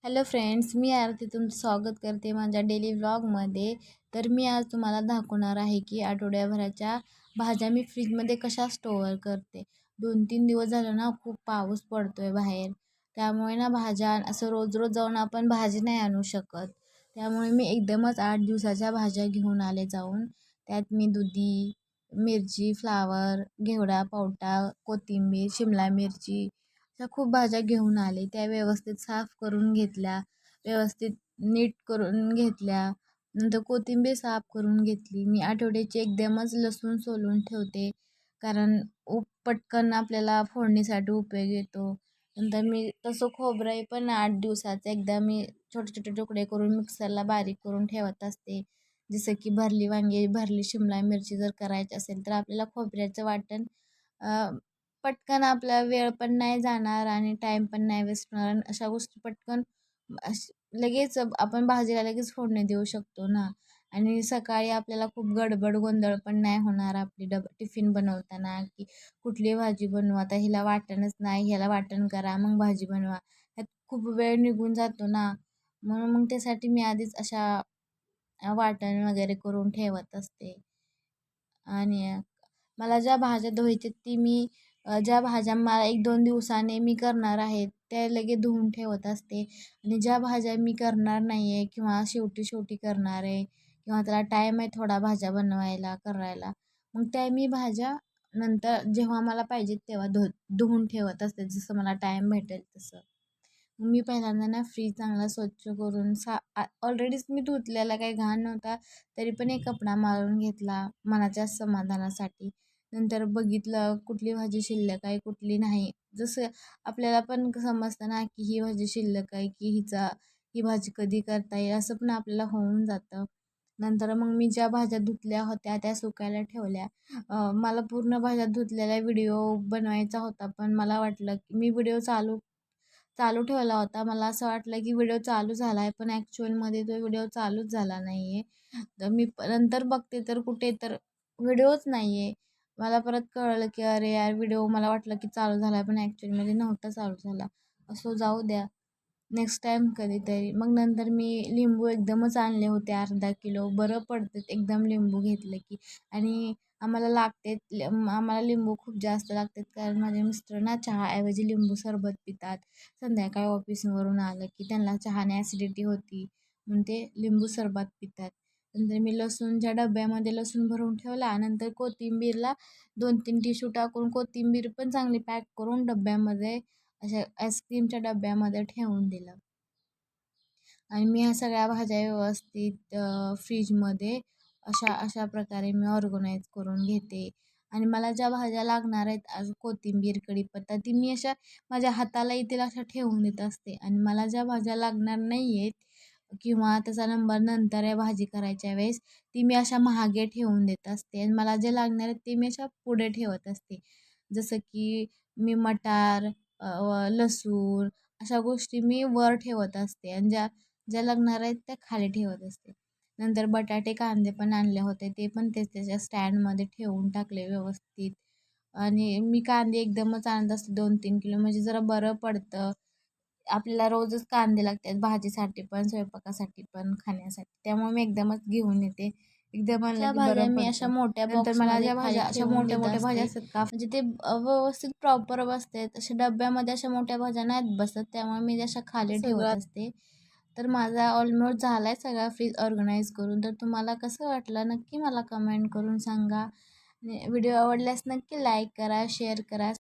Hello friends, मी आरती तुमचं स्वागत करते माझ्या डेली व्लॉगमध्ये. तर मी आज तुम्हाला दाखवणार आहे की आठवड्याभराच्या भाज्या मी फ्रीजमध्ये कशा स्टोअर करते. 2-3 दिवस झालं ना, खूप पाऊस पडतो आहे बाहेर. त्यामुळे ना भाज्या असं रोज रोज जाऊन आपण भाजी नाही आणू शकत. त्यामुळे मी एकदमच 8 दिवसाच्या भाज्या घेऊन आले जाऊन. त्यात मी दुधी, मिरची, फ्लावर, घेवडा, पावटा, कोथिंबीर, शिमला मिरची त्या खूप भाज्या घेऊन आले. त्या व्यवस्थित साफ करून घेतल्या, व्यवस्थित नीट करून घेतल्या. नंतर कोथिंबीर साफ करून घेतली. मी आठवड्याची एकदमच लसूण सोलून ठेवते, कारण पटकन आपल्याला फोडणीसाठी उपयोग येतो. नंतर मी तसं खोबरं पण 8 दिवसाचं एकदा मी छोटे छोटे तुकडे करून मिक्सरला बारीक करून ठेवत असते. जसं की भरली वांगी, भरली शिमला मिरची जर करायची असेल तर आपल्याला खोबऱ्याचं वाटण पटकन आपला वेळ पण नाही जाणार आणि टाईम पण नाही वेस्ट होणार आणि अशा गोष्टी पटकन लगेच आपण भाजीला लगेच फोडणी देऊ शकतो ना. आणि सकाळी आपल्याला खूप गडबड गोंधळ पण नाही होणार आपली टिफिन बनवताना, की कुठली भाजी बनवू, आता हिला वाटणच नाही, ह्याला वाटण करा मग भाजी बनवा, ह्यात खूप वेळ निघून जातो ना. म्हणून मग त्यासाठी मी आधीच अशा वाटण वगैरे करून ठेवत असते. आणि मला ज्या भाज्या धुवायच्या ती मी ज्या भाज्या मला 1-2 दिवसाने मी करणार आहे त्या लगेच धुवून ठेवत असते. आणि ज्या भाज्या मी करणार नाही आहे किंवा शेवटी करणार आहे किंवा त्याला टाईम आहे थोडा भाज्या बनवायला करायला, मग त्या मी भाज्या नंतर जेव्हा मला पाहिजे तेव्हा धुवून ठेवत असते, जसं मला टाईम भेटेल तसं. मी पहिल्यांदा ना फ्रीज चांगला स्वच्छ करून ऑलरेडीच मी धुतलेला काही घाण नव्हता, तरी पण एक कपडा मारून घेतला मनाच्या समाधानासाठी. नंतर बघितलं कुठली भाजी शिल्लक आहे कुठली नाही. जसं आपल्याला पण समजतं ना, की ही भाजी शिल्लक आहे, की ही भाजी कधी करता येईल, असं पण आपल्याला होऊन जातं. नंतर मग मी ज्या भाज्या धुतल्या होत्या त्या सुकायला ठेवल्या. मला पूर्ण भाज्या धुतलेला व्हिडिओ बनवायचा होता, पण मला वाटलं की मी व्हिडिओ चालू चालू ठेवला होता. मला असं वाटलं की व्हिडिओ चालू झाला आहे, पण ॲक्च्युअलमध्ये तो व्हिडिओ चालूच झाला नाही आहे. तर मी नंतर बघते तर कुठे तर व्हिडिओच नाही आहे. मला परत कळलं की अरे यार, व्हिडिओ मला वाटलं की चालू झाला आहे, पण ॲक्च्युअलमध्ये नव्हता चालू झाला. असो, जाऊ द्या. नेक्स्ट टाईम कधीतरी. मग नंतर मी लिंबू एकदमच आणले होते अर्धा किलो. बरं पडतं एकदम लिंबू घेतलं की. आणि आम्हाला लिंबू खूप जास्त लागतात, कारण माझे मिस्टर ना चहाऐवजी लिंबू सरबत पितात. संध्याकाळी ऑफिसवरून आलं की त्यांना चहाने ॲसिडिटी होती, म्हणून ते लिंबू सरबत पितात. नंतर मी लसूणच्या डब्यामध्ये लसूण भरून ठेवला. नंतर कोथिंबीरला 2-3 टिश्यू टाकून कोथिंबीर पण चांगली पॅक करून डब्यामध्ये अशा आईस्क्रीमच्या डब्यामध्ये ठेवून दिलं. आणि मी ह्या सगळ्या भाज्या व्यवस्थित फ्रीजमध्ये अशा अशा प्रकारे मी ऑर्गनाईज करून घेते. आणि मला ज्या भाज्या लागणार आहेत, आज कोथिंबीर, कढीपत्ता, ती मी अशा माझ्या हाताला येतील अशा ठेवून देत असते. आणि मला ज्या भाज्या लागणार नाही आहेत किंवा त्याचा नंबर नंतर आहे भाजी करायच्या वेळेस, ती मी अशा मागे ठेवून देत असते. आणि मला जे लागणार आहेत ते मी अशा पुढे ठेवत असते. जसं की मी मटार, लसूण अशा गोष्टी मी वर ठेवत असते, आणि ज्या ज्या लागणार आहेत त्या खाली ठेवत असते. नंतर बटाटे, कांदे पण आणले होते, ते पण त्याच्या स्टँडमध्ये ठेवून टाकले व्यवस्थित. आणि मी कांदे एकदमच आणत असते 2-3 किलो, म्हणजे जरा बरं पडतं. आपल्याला रोजच कांदे लागतात भाजीसाठी पण, स्वयंपाकासाठी पण, खाण्यासाठी. त्यामुळे मी एकदमच घेऊन येते. एकदम आणलं की भाज्या बरं मी अशा पडतं. मोठ्या नंतर मला बॉक्समध्ये ज्या खाली भाज्या अशा ठेवून देत मोठ्या भाज्या असते, असतात का, म्हणजे ते व्यवस्थित प्रॉपर बसतात. अशा डब्यामध्ये अशा मोठ्या भाज्या नाहीत बसत, त्यामुळे मी अशा खाली ठेवत असते. तर माझा ऑलमोस्ट झाला आहे सगळा फ्रीज ऑर्गनाईज करून. तर तुम्हाला कसं वाटलं नक्की मला कमेंट करून सांगा. व्हिडिओ आवडल्यास नक्की लाईक करा, शेअर करा.